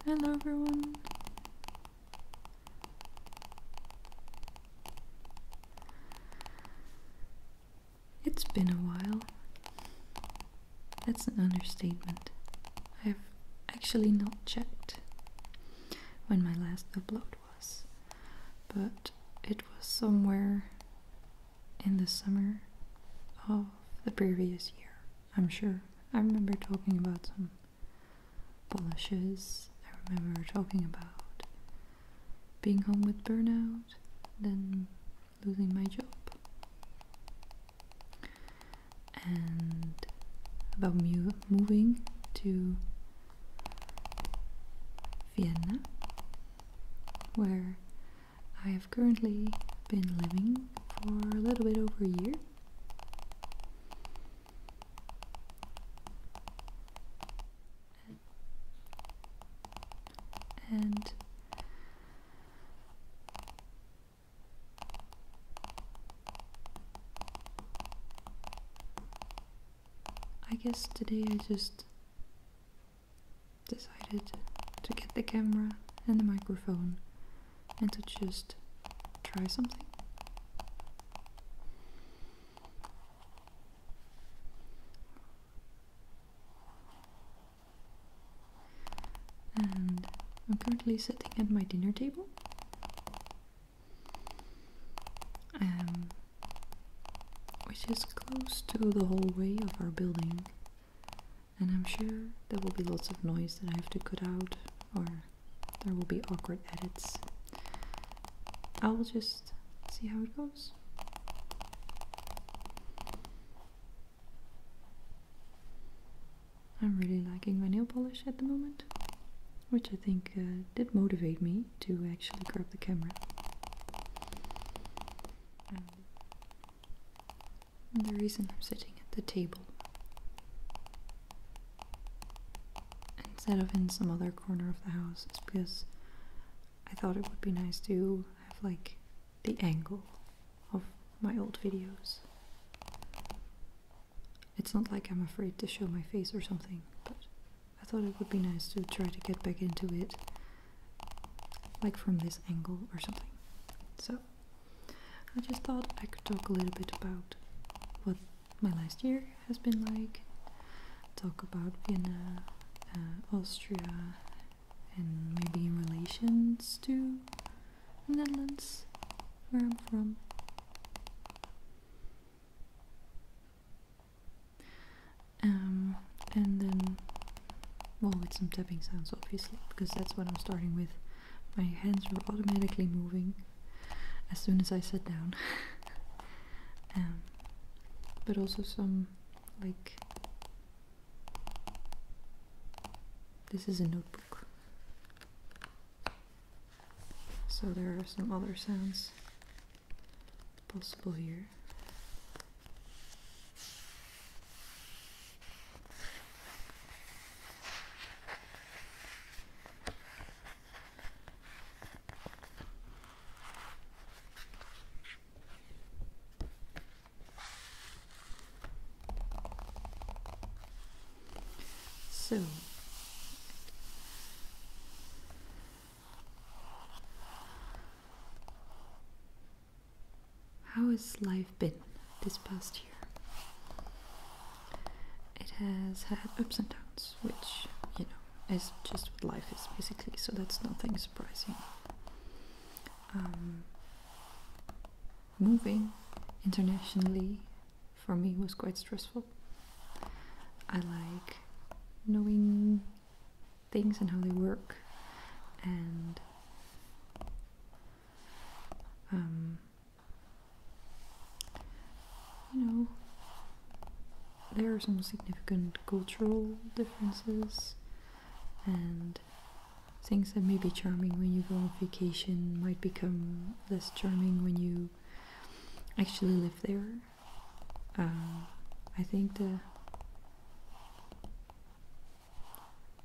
Hello everyone. It's been a while. That's an understatement. I've actually not checked when my last upload was, but it was somewhere in the summer of the previous year, I'm sure. I remember talking about some polishes. I remember talking about being home with burnout, then losing my job, and about moving to Vienna, where I have currently been living for a little bit over a year. And I guess today I just decided to get the camera and the microphone and to just try something. And I'm currently sitting at my dinner table, which is close to the hallway of our building, and I'm sure there will be lots of noise that I have to cut out, or there will be awkward edits. I'll just see how it goes. I'm really liking my nail polish at the moment, which I think did motivate me to actually grab the camera. And the reason I'm sitting at the table instead of in some other corner of the house is because I thought it would be nice to have like the angle of my old videos. It's not like I'm afraid to show my face or something, but I thought it would be nice to try to get back into it, like from this angle or something. So I just thought I could talk a little bit about what my last year has been like, talk about Vienna, Austria, and maybe in relations to the Netherlands, where I'm from. And then, well, with some tapping sounds obviously, because that's what I'm starting with. My hands were automatically moving as soon as I sat down. But also some, like, this is a notebook, so there are some other sounds possible here. So, how has life been this past year? It has had ups and downs, which, you know, is just what life is basically, so that's nothing surprising. Moving internationally for me was quite stressful. I like knowing things and how they work, and you know, there are some significant cultural differences, and things that may be charming when you go on vacation might become less charming when you actually live there. I think the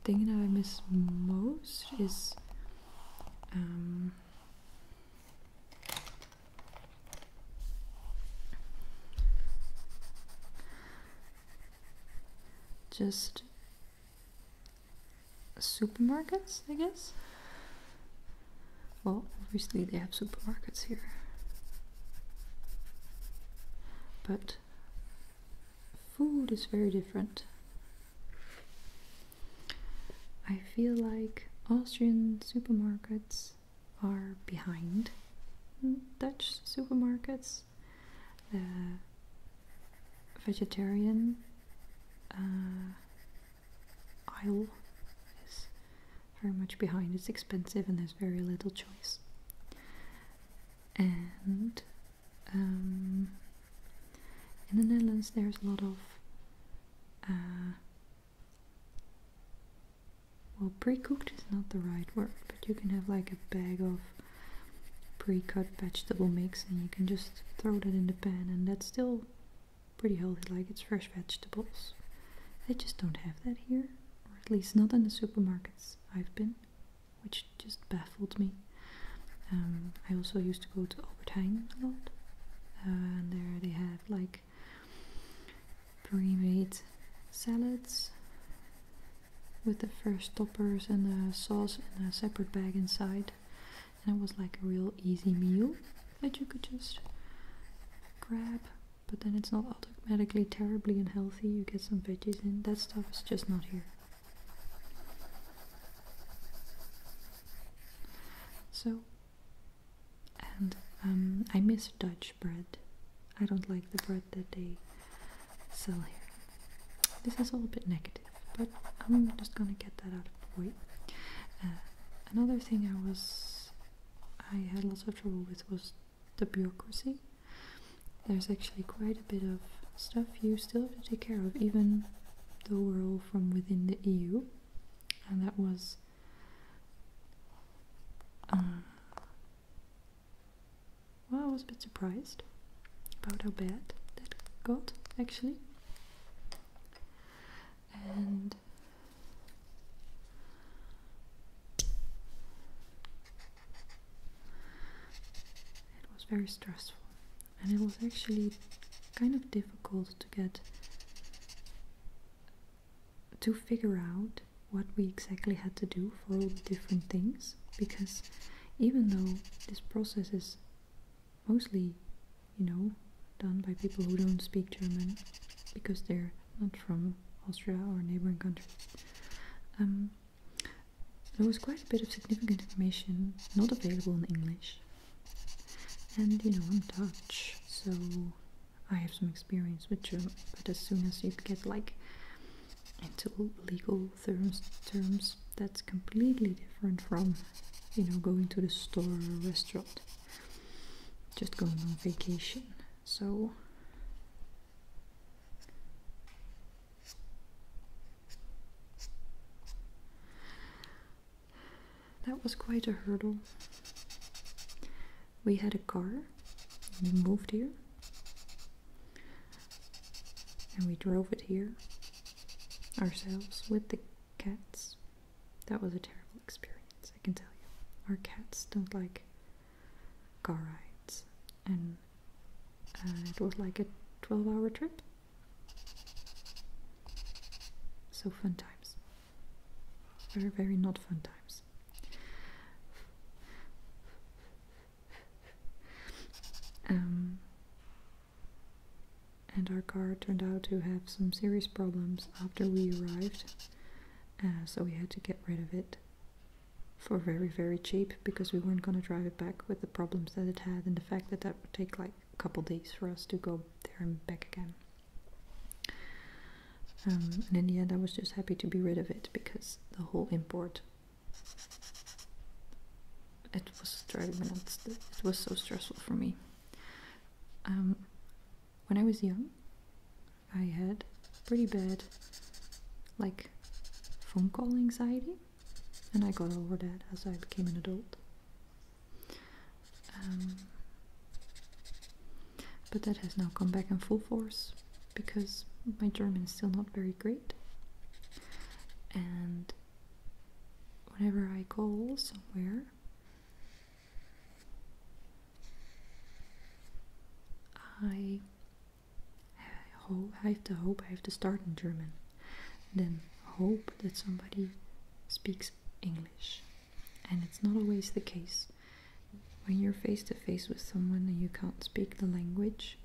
thing that I miss most is just supermarkets, I guess. Well, obviously they have supermarkets here, but food is very different. I feel like Austrian supermarkets are behind Dutch supermarkets. The vegetarian aisle is very much behind. It's expensive and there's very little choice. And in the Netherlands there's a lot of well, pre-cooked is not the right word, but you can have like a bag of pre-cut vegetable mix and you can just throw that in the pan, and that's still pretty healthy, like it's fresh vegetables. They just don't have that here, or at least not in the supermarkets I've been, which just baffled me. I also used to go to Albert Heijn a lot, and there they have like pre-made salads with the fresh toppers and the sauce in a separate bag inside, and it was like a real easy meal that you could just grab, but then it's not automatically terribly unhealthy. You get some veggies in. That stuff is just not here. So, and I miss Dutch bread. I don't like the bread that they sell here. This is all a bit negative, but I'm just gonna get that out of the way. Another thing I had lots of trouble with was the bureaucracy. There's actually quite a bit of stuff you still have to take care of, even though we're all from within the EU. And that was well, I was a bit surprised about how bad that got, actually. And it was very stressful, and it was actually kind of difficult to figure out what we exactly had to do for all the different things, because even though this process is mostly, you know, done by people who don't speak German because they're not from Austria or neighboring countries, there was quite a bit of significant information not available in English. And you know, I'm Dutch, so I have some experience with German, but as soon as you get like into legal terms, that's completely different from, you know, going to the store or restaurant, just going on vacation. So that was quite a hurdle. We had a car, we moved here, and we drove it here ourselves with the cats. That was a terrible experience, I can tell you. Our cats don't like car rides, and it was like a 12-hour trip. So fun times. Very, very not fun times. And our car turned out to have some serious problems after we arrived, so we had to get rid of it for very, very cheap, because we weren't going to drive it back with the problems that it had, and the fact that that would take like a couple days for us to go there and back again. And in the end I was just happy to be rid of it, because the whole import, it was driving me nuts. It was so stressful for me. When I was young, I had pretty bad, like, phone call anxiety, and I got over that as I became an adult. But that has now come back in full force, because my German is still not very great, and whenever I call somewhere, I have to start in German, then hope that somebody speaks English, and it's not always the case. When you're face to face with someone and you can't speak the language,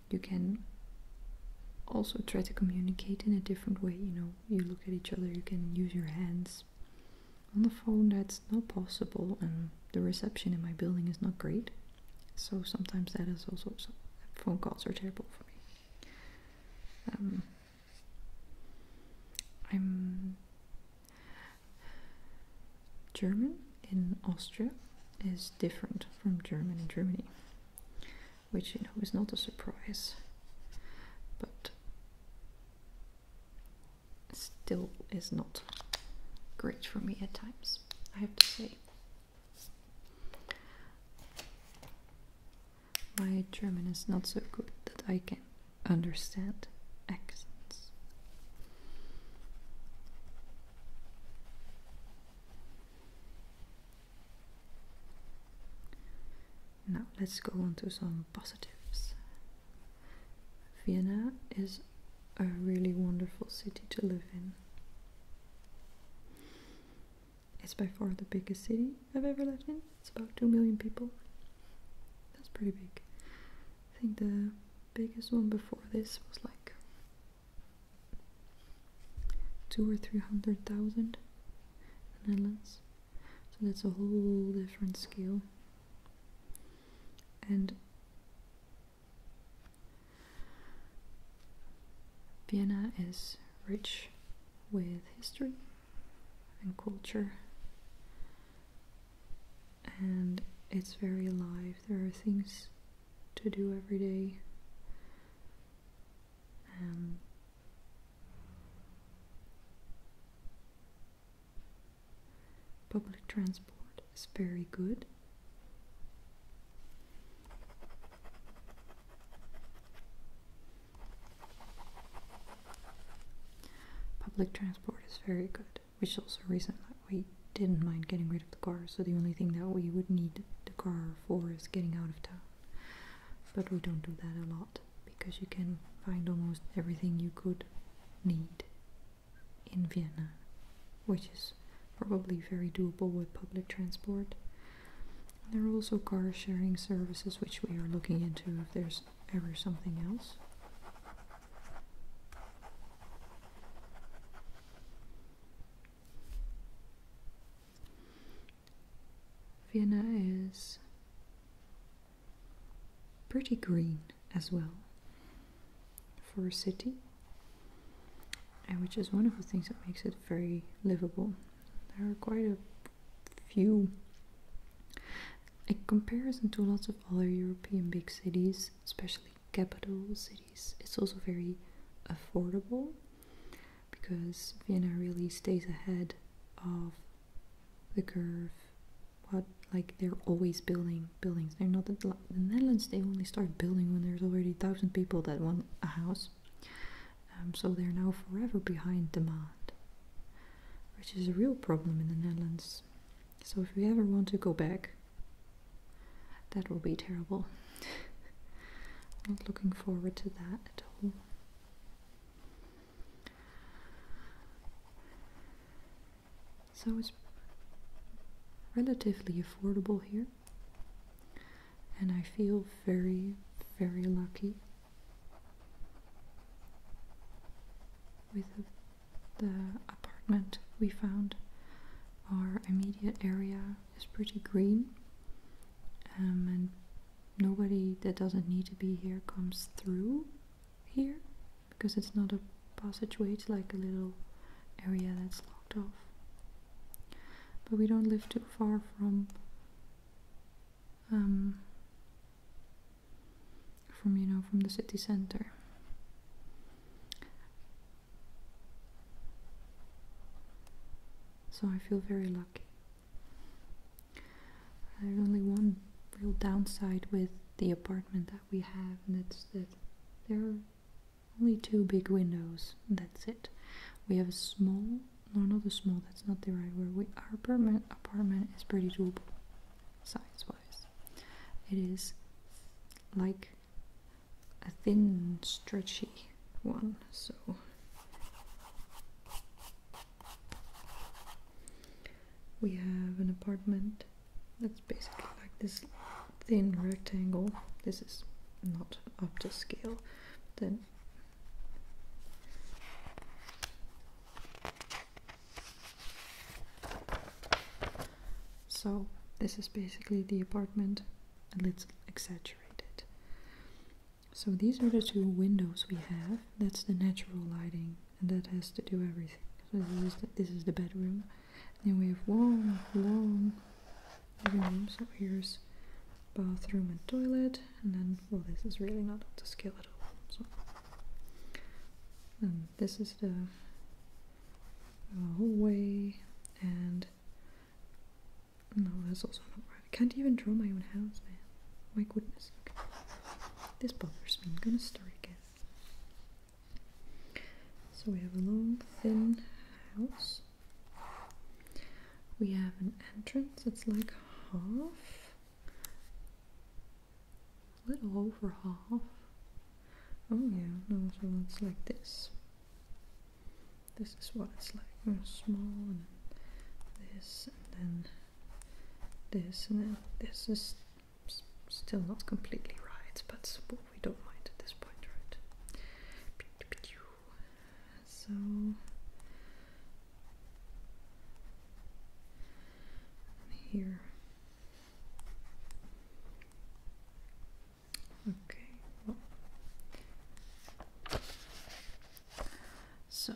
you can also try to communicate in a different way. You know, you look at each other, you can use your hands. On the phone, that's not possible, and the reception in my building is not great, so sometimes that is also, phone calls are terrible for me. I'm German in Austria is different from German in Germany, which, you know, is not a surprise, but still is not great for me at times, I have to say. My German is not so good that I can understand accents. Now let's go on to some positives. Vienna is a really wonderful city to live in. It's by far the biggest city I've ever lived in. It's about 2 million people. That's pretty big. I think the biggest one before this was like 200,000 or 300,000 in the Netherlands. So that's a whole different scale. And Vienna is rich with history and culture, and it's very alive. There are things to do every day. Public transport is very good. Public transport is very good, which is also a reason that we didn't mind getting rid of the car. So the only thing that we would need the car for is getting out of town. But we don't do that a lot, because you can find almost everything you could need in Vienna, which is probably very doable with public transport. There are also car sharing services, which we are looking into if there's ever something else. Vienna is pretty green as well for a city, and which is one of the things that makes it very livable. There are quite a few, in comparison to lots of other European big cities, especially capital cities. It's also very affordable, because Vienna really stays ahead of the curve. Like, they're always building buildings. They're not the Netherlands. They only start building when there's already 1,000 people that want a house. So they're now forever behind demand, which is a real problem in the Netherlands. So if we ever want to go back, that will be terrible. Not looking forward to that at all. So it's relatively affordable here, and I feel very, very lucky with the apartment we found. Our immediate area is pretty green, and nobody that doesn't need to be here comes through here, because it's not a passageway, it's like a little area that's locked off. But we don't live too far from from the city center. So I feel very lucky. There's only one real downside with the apartment that we have, and that's that there are only 2 big windows, and that's it. We have a small, no, not a small, that's not the right word. Our apartment is pretty doable, size-wise. It is like a thin, stretchy one, so we have an apartment that's basically like this thin rectangle. This is not up to scale. Then so this is basically the apartment, and let's exaggerate it. So these are the two windows we have. That's the natural lighting, and that has to do everything. So this is the bedroom. And then we have long living room. So here's bathroom and toilet, and then, well, this is really not up to scale at all. So, and this is the hallway, and no, that's also not right. I can't even draw my own house, man. My goodness. Okay. This bothers me. I'm gonna start again. So we have a long, thin house. We have an entrance. It's like half. A little over half. Oh yeah, no, so it's like this. This is what it's like. Small, and this, and then this, and then this is still not completely right, but we don't mind at this point, right? So here. Okay, well, so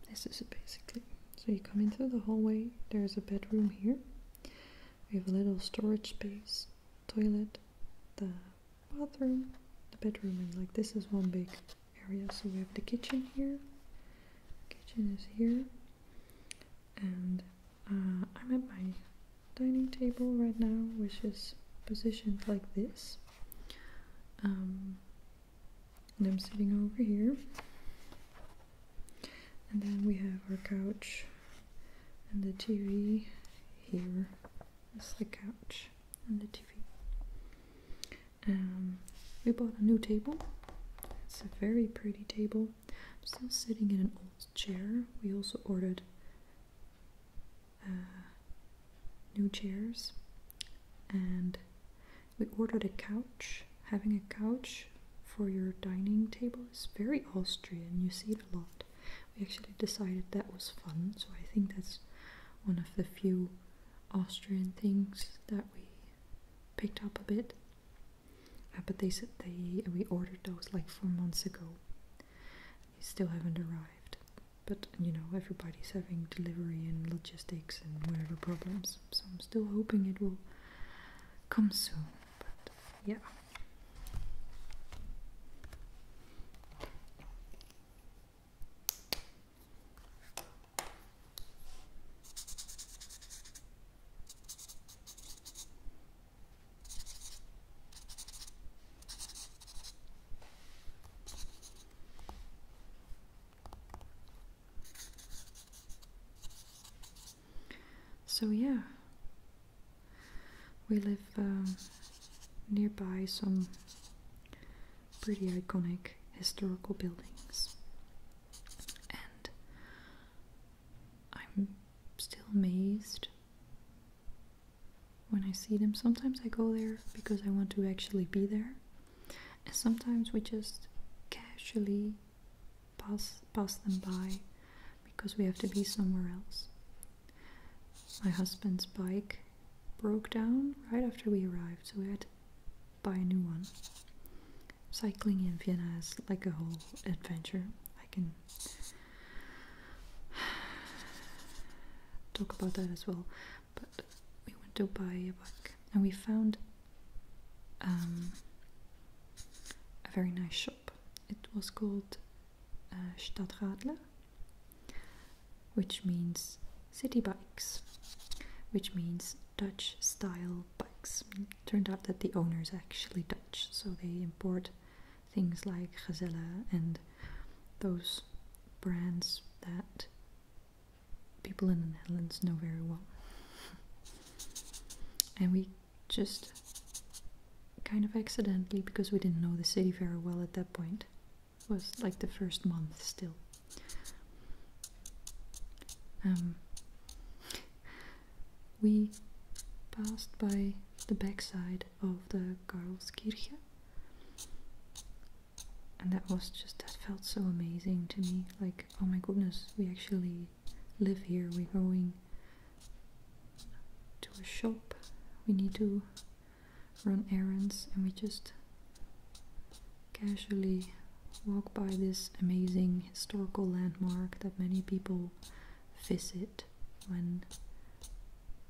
this is it basically. So you come into the hallway, there's a bedroom here. We have a little storage space, toilet, the bathroom, the bedroom, and like this is one big area. So we have the kitchen here. Kitchen is here, and I'm at my dining table right now, which is positioned like this. And I'm sitting over here, and then we have our couch and the TV here. That's the couch and the TV. We bought a new table. It's a very pretty table. I'm still sitting in an old chair. We also ordered new chairs, and we ordered a couch. Having a couch for your dining table is very Austrian. You see it a lot. We actually decided that was fun, so I think that's one of the few Austrian things that we picked up a bit. But they said we ordered those like 4 months ago. They still haven't arrived. But you know, everybody's having delivery and logistics and whatever problems. So I'm still hoping it will come soon. But yeah. So yeah, we live nearby some pretty iconic historical buildings, and I'm still amazed when I see them. Sometimes I go there because I want to actually be there, and sometimes we just casually pass them by because we have to be somewhere else. My husband's bike broke down right after we arrived, so we had to buy a new one. Cycling in Vienna is like a whole adventure. I can talk about that as well. But we went to buy a bike, and we found a very nice shop. It was called Stadtradler, which means city bikes, which means Dutch style bikes. It turned out that the owner is actually Dutch, so they import things like Gazelle and those brands that people in the Netherlands know very well. And we just kind of accidentally, because we didn't know the city very well at that point, it was like the first month still. we passed by the backside of the Karlskirche, and that felt so amazing to me. Like, oh my goodness, we actually live here. We're going to a shop, we need to run errands, and we just casually walk by this amazing historical landmark that many people visit when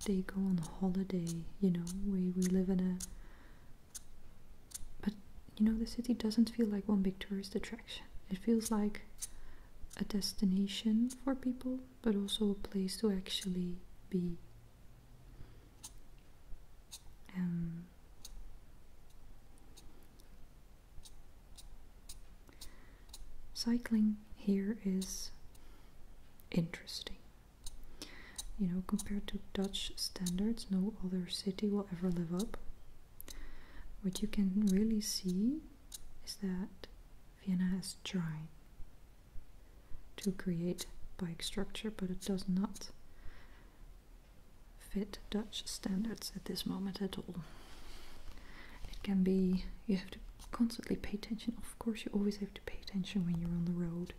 they go on holiday. You know, we live in a, but you know, the city doesn't feel like one big tourist attraction. It feels like a destination for people, but also a place to actually be. Cycling here is interesting. You know, compared to Dutch standards, no other city will ever live up. What you can really see is that Vienna has tried to create bike structure, but it does not fit Dutch standards at this moment at all. It can be, you have to constantly pay attention. Of course, you always have to pay attention when you're on the road,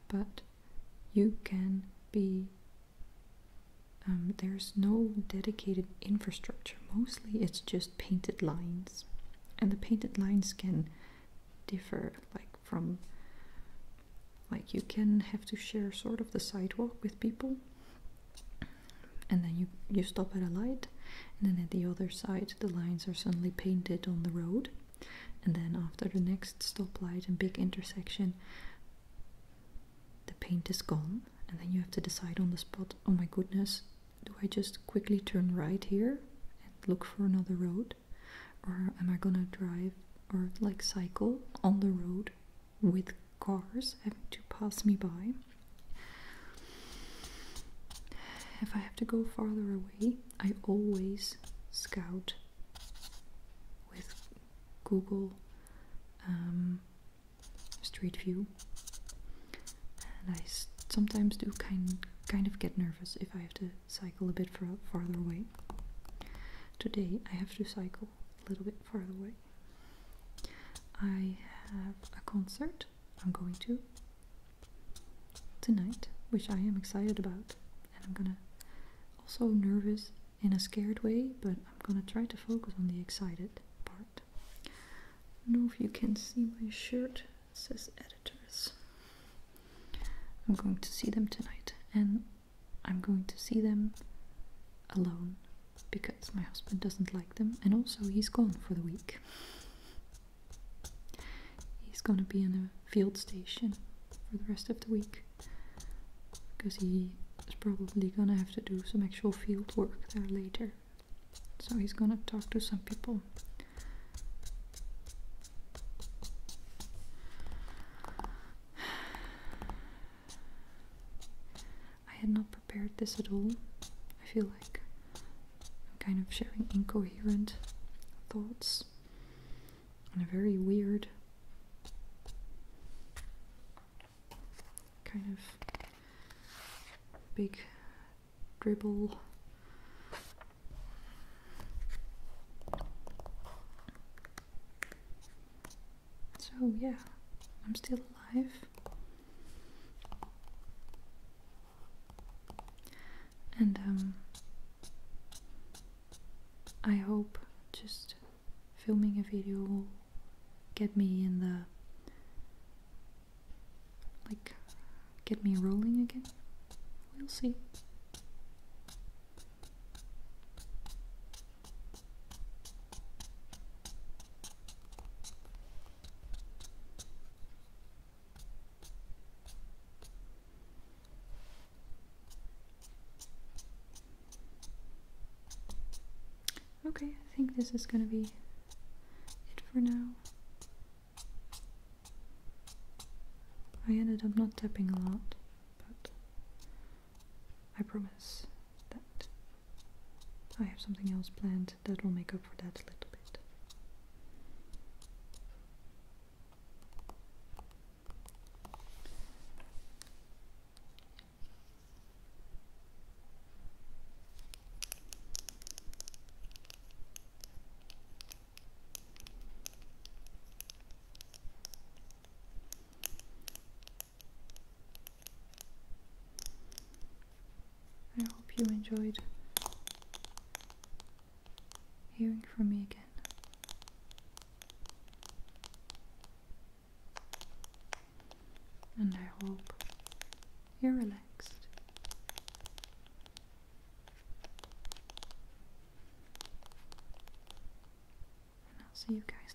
but you can be, there's no dedicated infrastructure. Mostly it's just painted lines, and the painted lines can differ, like from, like, you can have to share sort of the sidewalk with people, and then you stop at a light, and then at the other side the lines are suddenly painted on the road, and then after the next stoplight and big intersection the paint is gone, and then you have to decide on the spot, oh my goodness, do I just quickly turn right here and look for another road, or am I gonna drive or like cycle on the road with cars having to pass me by? If I have to go farther away, I always scout with Google Street View, and I sometimes do kind of get nervous if I have to cycle a bit farther away. Today I have to cycle a little bit farther away. I have a concert I'm going to tonight, which I am excited about, and I'm gonna, also nervous in a scared way, but I'm gonna try to focus on the excited part. I don't know if you can see my shirt, it says editors. I'm going to see them tonight, and I'm going to see them alone because my husband doesn't like them, and also he's gone for the week. He's gonna be in a field station for the rest of the week because he is probably gonna have to do some actual field work there later. So he's gonna talk to some people. I had not prepared this at all. I feel like I'm kind of sharing incoherent thoughts on a very weird kind of big dribble. So yeah, I'm still alive, and I hope just filming a video will get me in the, like, get me rolling again. We'll see. Okay, I think this is gonna be it for now. I ended up not tapping a lot, but I promise that I have something else planned that will make up for that a little bit. you enjoyed hearing from me again. And I hope you're relaxed. And I'll see you guys